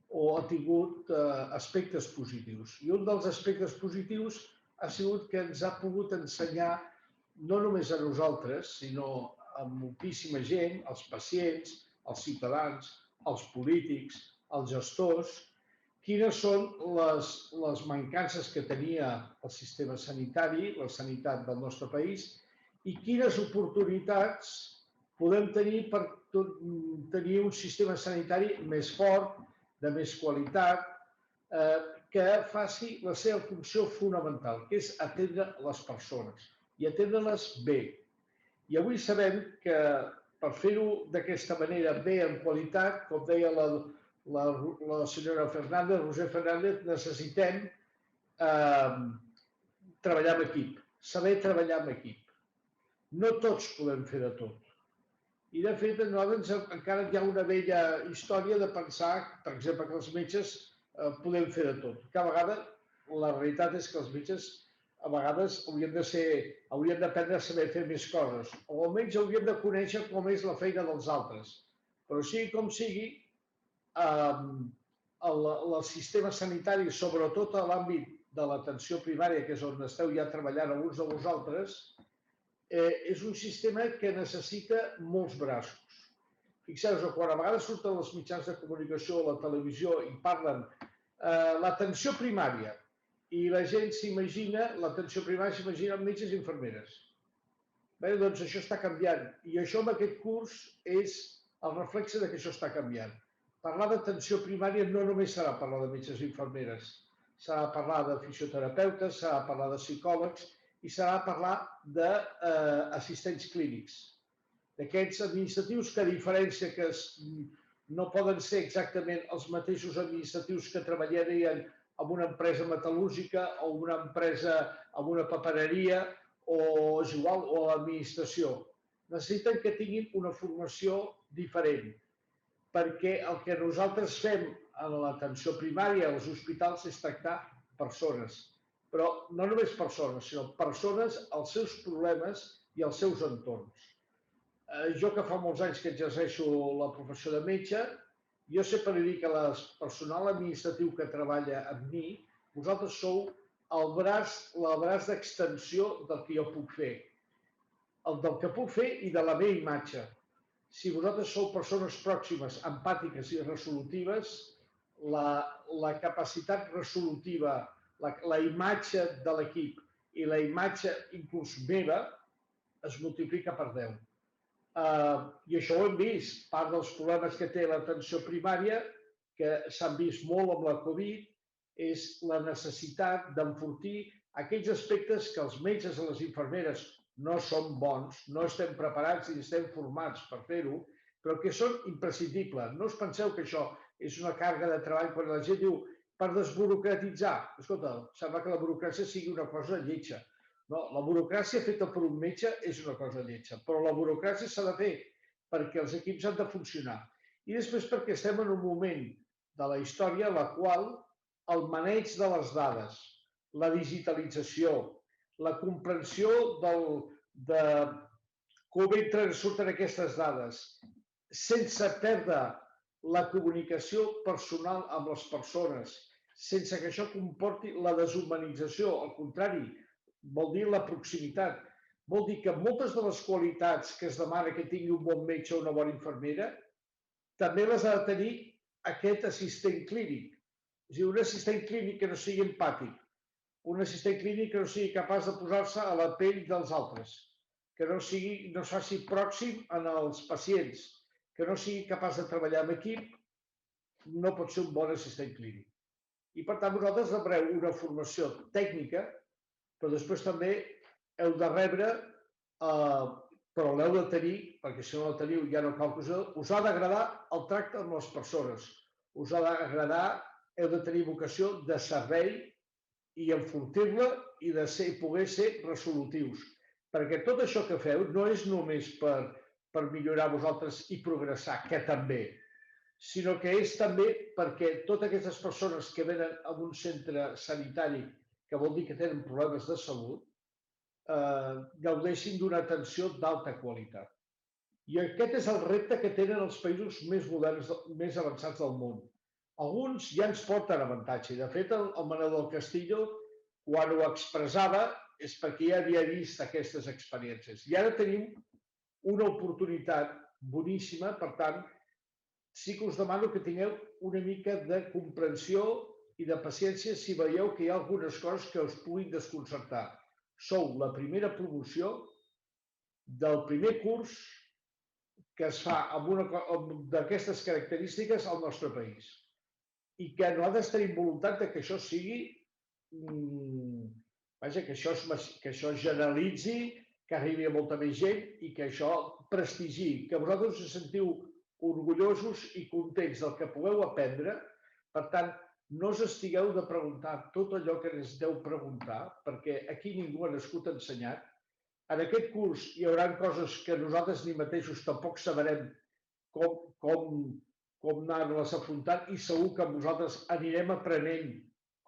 o ha tingut aspectes positius. I un dels aspectes positius ha sigut que ens ha pogut ensenyar, no només a nosaltres, sinó a moltíssima gent, als pacients, als ciutadans, als polítics, als gestors, quines són les mancances que tenia el sistema sanitari, la sanitat del nostre país, i quines oportunitats podem tenir per tenir un sistema sanitari més fort, de més qualitat, que faci la seva funció fonamental, que és atendre les persones i atendre-les bé. I avui sabem que per fer-ho d'aquesta manera bé, en qualitat, com deia la senyora Fernández, Roser Fernández, necessitem treballar en equip, saber treballar en equip. No tots podem fer de tot. I, de fet, a nosaltres encara hi ha una vella història de pensar, per exemple, que els metges podem fer de tot. Cada vegada, la realitat és que els metges a vegades haurien d'aprendre a saber fer més coses, o almenys haurien de conèixer com és la feina dels altres. Però sigui com sigui, el sistema sanitari, sobretot a l'àmbit de l'atenció primària, que és on esteu ja treballant alguns de vosaltres, és un sistema que necessita molts braços. Fixeu-vos, quan a vegades surten els mitjans de comunicació o la televisió i parlen l'atenció primària, i la gent s'imagina, l'atenció primària s'imagina amb metges i infermeres. Bé, doncs això està canviant. I això amb aquest curs és el reflexe que això està canviant. Parlar d'atenció primària no només serà parlar de metges i infermeres. Serà parlar de fisioterapeutes, serà parlar de psicòlegs i serà parlar d'assistents clínics. D'aquests administratius que, a diferència que no poden ser exactament els mateixos administratius que treballarien en una empresa metal·lúrgica o una empresa amb una papereria o és igual, o a l'administració. Necessiten que tinguin una formació diferent, perquè el que nosaltres fem a l'atenció primària, als hospitals, és tractar persones. Però no només persones, sinó persones, els seus problemes i els seus entorns. Jo, que fa molts anys que exerceixo la professió de metge, jo sempre li dic al personal administratiu que treballa amb mi, vosaltres sou el braç d'extensió del que jo puc fer. Del que puc fer i de la meva imatge. Si vosaltres sou persones pròximes, empàtiques i resolutives, la capacitat resolutiva, la imatge de l'equip i la imatge inclús meva es multiplica per 10. I això ho hem vist. Part dels problemes que té l'atenció primària, que s'han vist molt amb la Covid, és la necessitat d'enfortir aquells aspectes que els metges i les infermeres no són bons, no estem preparats i estem formats per fer-ho, però que són imprescindibles. No us penseu que això és una càrrega de treball quan la gent diu per desburocratitzar. Escolta, sembla que la burocràcia sigui una cosa lletja. No, la burocràcia feta per un metge és una cosa lletja, però la burocràcia s'ha de fer perquè els equips han de funcionar. I després perquè estem en un moment de la història en la qual el maneig de les dades, la digitalització, la comprensió de com entren i surten aquestes dades, sense perdre la comunicació personal amb les persones, sense que això comporti la deshumanització, al contrari, vol dir la proximitat. Vol dir que moltes de les qualitats que es demana que tingui un bon metge o una bona infermera també les ha de tenir aquest assistent clínic. És a dir, un assistent clínic que no sigui empàtic, un assistent clínic que no sigui capaç de posar-se a la pell dels altres, que no es faci pròxim als pacients, que no sigui capaç de treballar en equip, no pot ser un bon assistent clínic. I, per tant, vosaltres rebreu una formació tècnica, però després també heu de rebre, però l'heu de tenir, perquè si no la teniu ja no cal que us ha d'agradar el tracte amb les persones, us ha d'agradar, heu de tenir vocació de servei i enfortir-la i de poder ser resolutius. Perquè tot això que feu no és només per millorar vosaltres i progressar, que també, sinó que és també perquè totes aquestes persones que venen a un centre sanitari, que vol dir que tenen problemes de salut, gaudeixin d'una atenció d'alta qualitat. I aquest és el repte que tenen els països més moderns, més avançats del món. Alguns ja ens porten avantatge. De fet, el Manuel del Castillo, quan ho expressava, és perquè ja havia vist aquestes experiències. I ara tenim una oportunitat boníssima, per tant, sí que us demano que tingueu una mica de comprensió i de paciència si veieu que hi ha algunes coses que us puguin desconcertar. Sou la primera promoció del primer curs que es fa d'aquestes característiques al nostre país. I que nosaltres tenim voluntat que això sigui, que això es generalitzi, que arribi a molta més gent i que això prestigi, que vosaltres us sentiu orgullosos i contents del que pugueu aprendre. Per tant, no us estigueu de preguntar tot allò que necessiteu preguntar, perquè aquí ningú ha nascut ensenyat. En aquest curs hi haurà coses que nosaltres ni mateixos tampoc sabrem com anar-les afrontant i segur que nosaltres anirem aprenent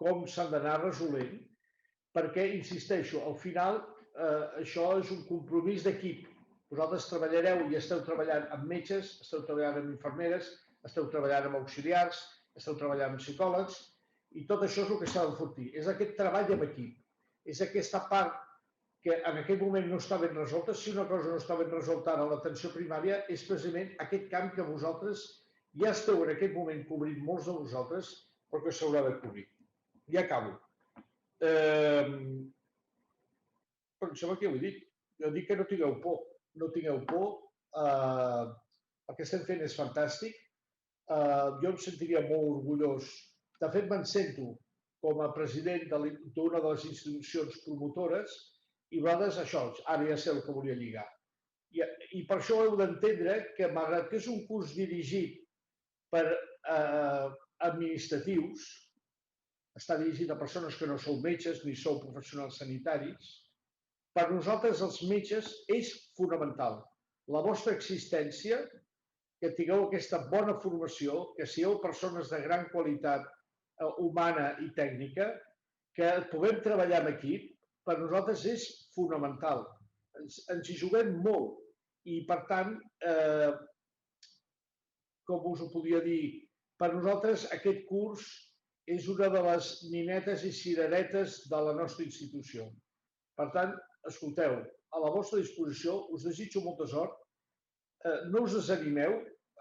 com s'han d'anar resolent, perquè, insisteixo, al final això és un compromís d'equip. Vosaltres treballareu i esteu treballant amb metges, esteu treballant amb infermeres, esteu treballant amb auxiliars, esteu treballant amb psicòlegs, i tot això és el que s'ha d'enfortir. És aquest treball en equip, és aquesta part que en aquell moment no està ben resolta. Si una cosa no està ben resolta a l'atenció primària, és precisament aquest camp que vosaltres ja esteu en aquest moment cobrint, molts de vosaltres, però que s'haurà de cobrir. Ja acabo. Però em sembla que ja ho he dit. Jo dic que no tingueu por. No tingueu por. El que estem fent és fantàstic. Jo em sentiria molt orgullós. De fet, me'n sento com a president d'una de les institucions promotores i vosaltres, això, ara ja sé el que volia lligar. I per això heu d'entendre que, malgrat que és un curs dirigit per administratius, està dirigit a persones que no sou metges ni sou professionals sanitaris, per nosaltres els metges és fonamental la vostra existència, que tingueu aquesta bona formació, que sigueu persones de gran qualitat humana i tècnica, que puguem treballar en equip, per nosaltres és fonamental. Ens hi juguem molt i, per tant, com us ho podia dir, per nosaltres aquest curs és una de les ninetes i cireretes de la nostra institució. Per tant, escolteu, a la vostra disposició, us desitjo molta sort, no us desanimeu,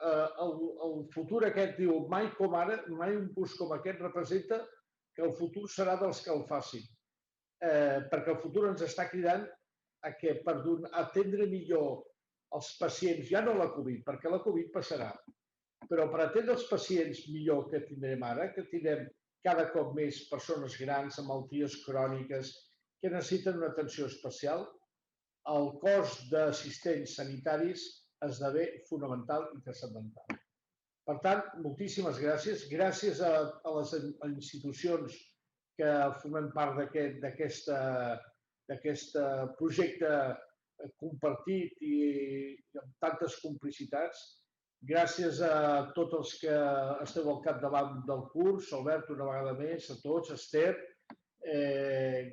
el futur aquest diu mai com ara, mai un curs com aquest representa que el futur serà dels que el facin, perquè el futur ens està cridant a que per atendre millor els pacients, ja no la Covid, perquè la Covid passarà, però per atendre els pacients millor que tindrem ara, que tindrem cada cop més persones grans amb malalties cròniques que necessiten una atenció especial, el cos d'assistents sanitaris esdevé fonamental i transcendental. Per tant, moltíssimes gràcies. Gràcies a les institucions que formen part d'aquest projecte compartit i amb tantes complicitats. Gràcies a tots els que esteu al capdavant del curs, Albert, una vegada més, a tots, Esther.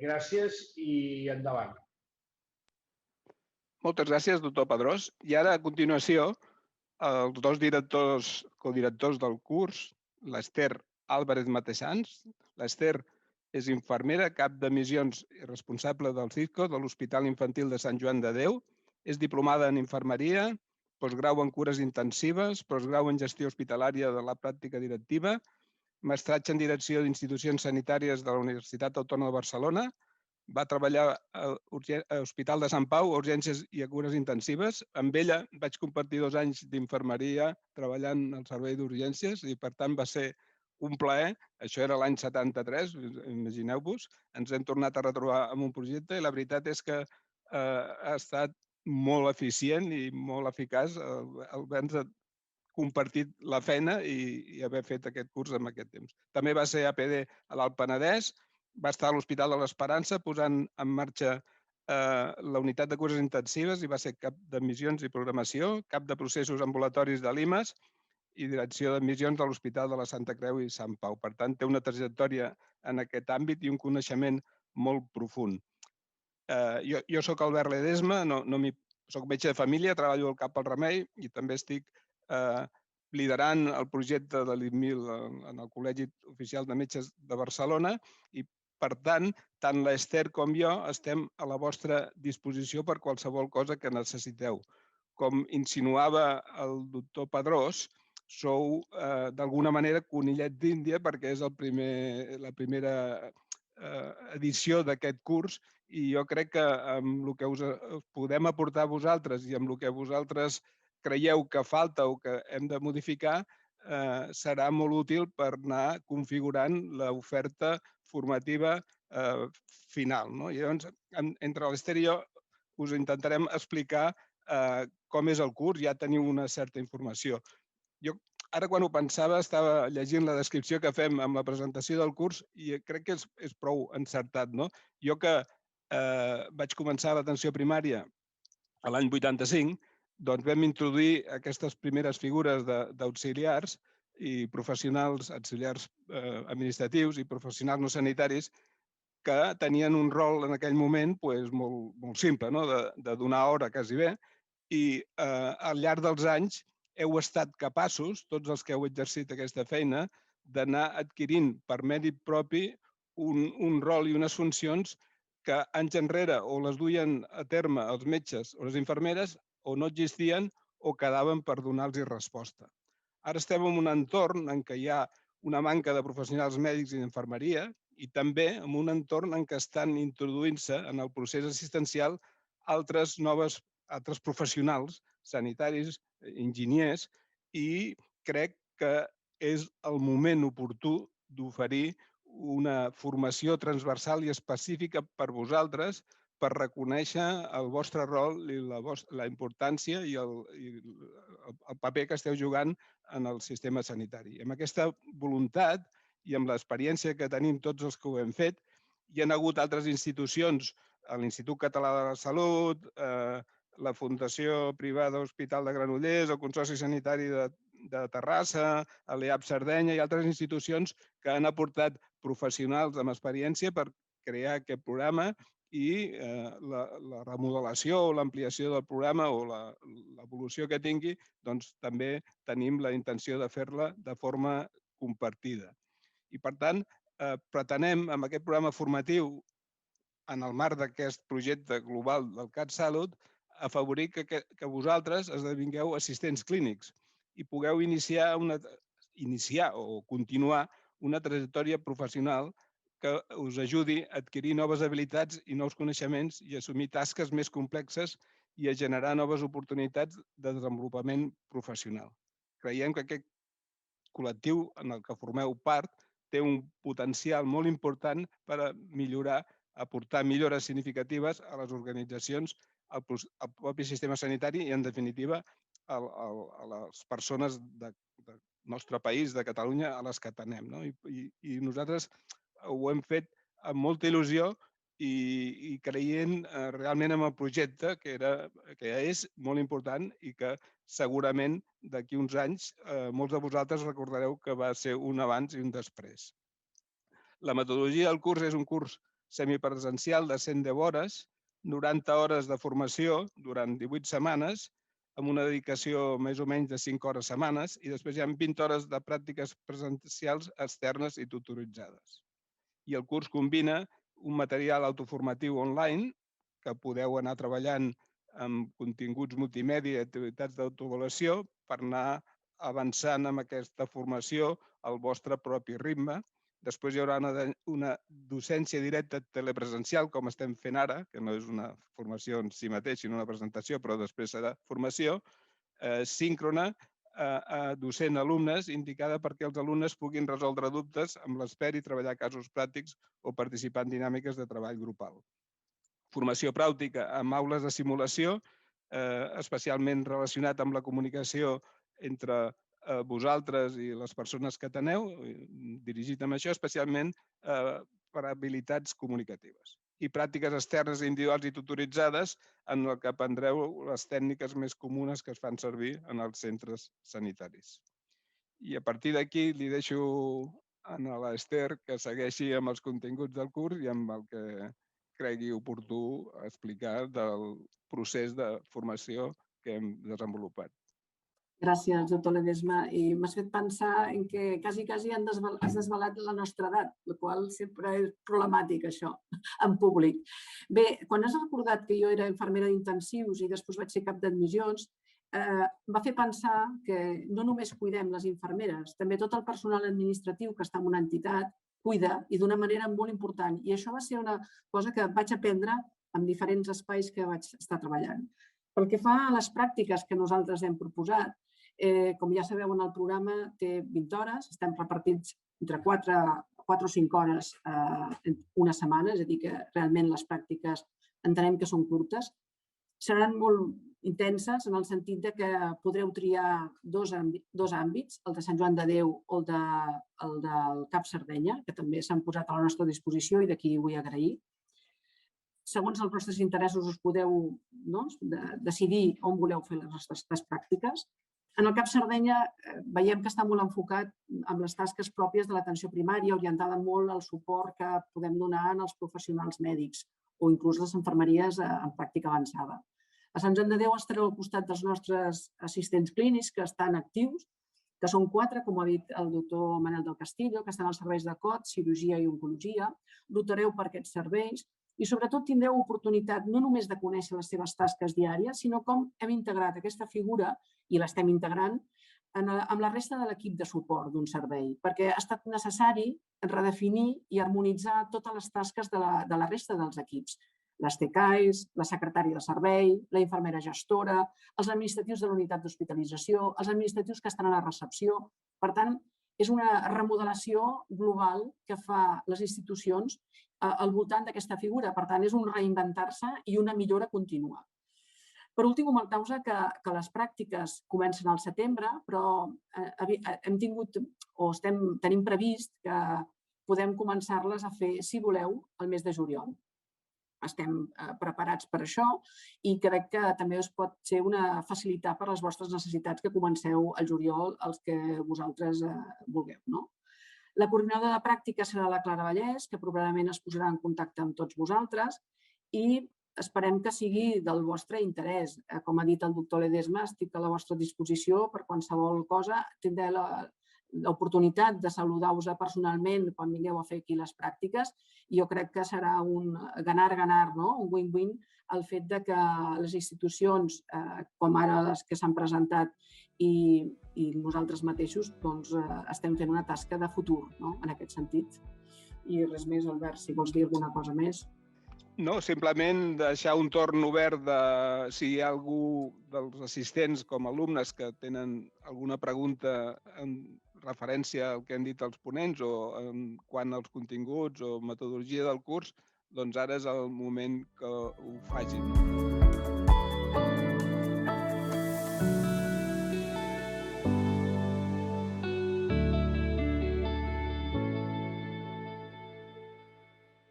Gràcies i endavant. Moltes gràcies, doctor Padrós. I ara, a continuació, els dos codirectors del curs, l'Esther Álvarez Mateixans. L'Esther és infermera, cap de missions i responsable del CISCO, de l'Hospital Infantil de Sant Joan de Déu. És diplomada en infermeria, postgrau en cures intensives, postgrau en gestió hospitalària de la pràctica directiva, mestratge en direcció d'institucions sanitàries de la Universitat Autònoma de Barcelona. Va treballar a l'Hospital de Sant Pau, a urgències i a cures intensives. Amb ella vaig compartir 2 anys d'infermeria treballant al servei d'urgències i, per tant, va ser un plaer. Això era l'any 73, imagineu-vos. Ens hem tornat a retrobar amb un projecte i la veritat és que ha estat molt eficient i molt eficaç haver-nos compartit la feina i haver fet aquest curs en aquest temps. També va ser APD a l'Alt Penedès, va estar a l'Hospital de l'Esperança posant en marxa la unitat de cures intensives i va ser cap de missions i programació, cap de processos ambulatoris de l'IMAS i direcció de missions de l'Hospital de la Santa Creu i Sant Pau. Per tant, té una trajectòria en aquest àmbit i un coneixement molt profund. Jo soc Albert Ledesma, soc metge de família, treballo al CAP El Remei i també estic liderant el projecte de l'IDMIL en el Col·legi Oficial de Metges de Barcelona i, per tant, tant l'Esther com jo estem a la vostra disposició per qualsevol cosa que necessiteu. Com insinuava el doctor Padrós, sou d'alguna manera conillet d'Índia perquè és la primera edició d'aquest curs i jo crec que amb el que us podem aportar a vosaltres i amb el que vosaltres creieu que falta o que hem de modificar serà molt útil per anar configurant l'oferta formativa final. I llavors, entre l'Esther i jo, us intentarem explicar com és el curs, ja teniu una certa informació. Jo ara quan ho pensava estava llegint la descripció que fem amb la presentació del curs i crec que és prou encertat, no? Jo que vaig començar l'atenció primària a l'any 85, doncs vam introduir aquestes primeres figures d'auxiliars i professionals, auxiliars administratius i professionals no sanitaris que tenien un rol en aquell moment molt simple, de donar hora quasi bé, i al llarg dels anys heu estat capaços, tots els que heu exercit aquesta feina, d'anar adquirint per mèrit propi un rol i unes funcions que anys enrere o les duien a terme els metges o les infermeres o no existien o quedaven per donar-los resposta. Ara estem en un entorn en què hi ha una manca de professionals mèdics i d'infermeria i també en un entorn en què estan introduint-se en el procés assistencial altres professionals sanitaris, enginyers, i crec que és el moment oportú d'oferir una formació transversal i específica per vosaltres per reconèixer el vostre rol i la importància i el paper que esteu jugant en el sistema sanitari. Amb aquesta voluntat i amb l'experiència que tenim tots els que ho hem fet, hi ha hagut altres institucions, l'Institut Català de la Salut, la Fundació Privada Hospital de Granollers, el Consorci Sanitari de Terrassa, l'EAP Sardenya i altres institucions que han aportat professionals amb experiència per crear aquest programa i la remodelació o l'ampliació del programa o l'evolució que tingui, doncs també tenim la intenció de fer-la de forma compartida. I, per tant, pretenem amb aquest programa formatiu, en el marc d'aquest projecte global del CatSalut, afavorir que vosaltres esdevingueu assistents clínics i pugueu iniciar o continuar una trajectòria professional que us ajudi a adquirir noves habilitats i nous coneixements i assumir tasques més complexes i a generar noves oportunitats de desenvolupament professional. Creiem que aquest col·lectiu en el que formeu part té un potencial molt important per millorar, aportar millores significatives a les organitzacions, al propi sistema sanitari i, en definitiva, a les persones del nostre país, de Catalunya, a les que atenem. I nosaltres ho hem fet amb molta il·lusió i creient realment en el projecte, que és molt important i que segurament d'aquí uns anys molts de vosaltres recordareu que va ser un abans i un després. La metodologia del curs és un curs semipresencial de 110 hores, 90 hores de formació durant 18 setmanes, amb una dedicació més o menys de 5 hores setmanes, i després hi ha 20 hores de pràctiques presencials externes i tutoritzades. I el curs combina un material autoformatiu online que podeu anar treballant amb continguts multimèdia i activitats d'autoavaluació per anar avançant amb aquesta formació al vostre propi ritme. Després hi haurà una docència directa telepresencial, com estem fent ara, que no és una formació en si mateix, sinó una presentació, però després serà formació síncrona docent-alumnes, indicada perquè els alumnes puguin resoldre dubtes amb l'expert i treballar casos pràctics o participar en dinàmiques de treball grupal. Formació pràctica amb aules de simulació, especialment relacionat amb la comunicació entre vosaltres i les persones que teneu, dirigit amb això, especialment per habilitats comunicatives. I pràctiques externes individuals i tutoritzades en el que aprendreu les tècniques més comunes que es fan servir en els centres sanitaris. I a partir d'aquí li deixo a l'Ester que segueixi amb els continguts del curs i amb el que cregui oportú explicar del procés de formació que hem desenvolupat. Gràcies, doctor Ledesma. I m'has fet pensar en que quasi has desvelat la nostra edat, la qual sempre és problemàtic, això, en públic. Bé, quan has recordat que jo era infermera d'intensius i després vaig ser cap d'admissions, va fer pensar que no només cuidem les infermeres, també tot el personal administratiu que està en una entitat cuida i d'una manera molt important. I això va ser una cosa que vaig aprendre en diferents espais que vaig estar treballant. Pel que fa a les pràctiques que nosaltres hem proposat, com ja sabeu, en el programa té 20 hores, estem repartits entre 4 o 5 hores una setmana, és a dir, que realment les pràctiques entenem que són curtes. Seran molt intenses en el sentit de que podreu triar dos àmbits, el de Sant Joan de Déu o el del Cap Sardenya, que també s'han posat a la nostra disposició i d'aquí vull agrair. Segons els vostres interessos us podeu decidir on voleu fer les vostres pràctiques. En el Cap Sardenya veiem que està molt enfocat amb les tasques pròpies de l'atenció primària, orientada molt al suport que podem donar als professionals mèdics o inclús les infermeries en pràctica avançada. A Sant Joan de Déu estareu al costat dels nostres assistents clínics que estan actius, que són 4, com ha dit el doctor Manel del Castillo, que estan als serveis de COT, cirurgia i oncologia. Rotareu per aquests serveis i sobretot tindreu oportunitat no només de conèixer les seves tasques diàries, sinó com hem integrat aquesta figura, i l'estem integrant, amb la resta de l'equip de suport d'un servei, perquè ha estat necessari redefinir i harmonitzar totes les tasques de la resta dels equips. Les TCAIs, la secretària de servei, la infermera gestora, els administratius de la unitat d'hospitalització, els administratius que estan a la recepció. Per tant, és una remodelació global que fa les institucions al voltant d'aquesta figura. Per tant, és un reinventar-se i una millora contínua. Per últim, comentar-vos que les pràctiques comencen al setembre, però hem tingut o tenim previst que podem començar-les a fer, si voleu, el mes de juliol. Estem preparats per això i crec que també us pot ser una facilitat per les vostres necessitats que comenceu al juliol els que vosaltres vulgueu. La coordinadora de pràctica serà la Clara Vallès, que probablement es posarà en contacte amb tots vosaltres i esperem que sigui del vostre interès. Com ha dit el doctor Ledesma, estic a la vostra disposició per qualsevol cosa. Tindré l'oportunitat de saludar-vos personalment quan vingueu a fer aquí les pràctiques i jo crec que serà un ganar-ganar, un win-win, el fet que les institucions, com ara les que s'han presentat i nosaltres mateixos, estem fent una tasca de futur en aquest sentit. I res més, Albert, si vols dir alguna cosa més. No, simplement deixar un torn obert de si hi ha algú dels assistents com alumnes que tenen alguna pregunta en referència al que han dit els ponents o en quant als continguts o metodologia del curs, doncs ara és el moment que ho facin.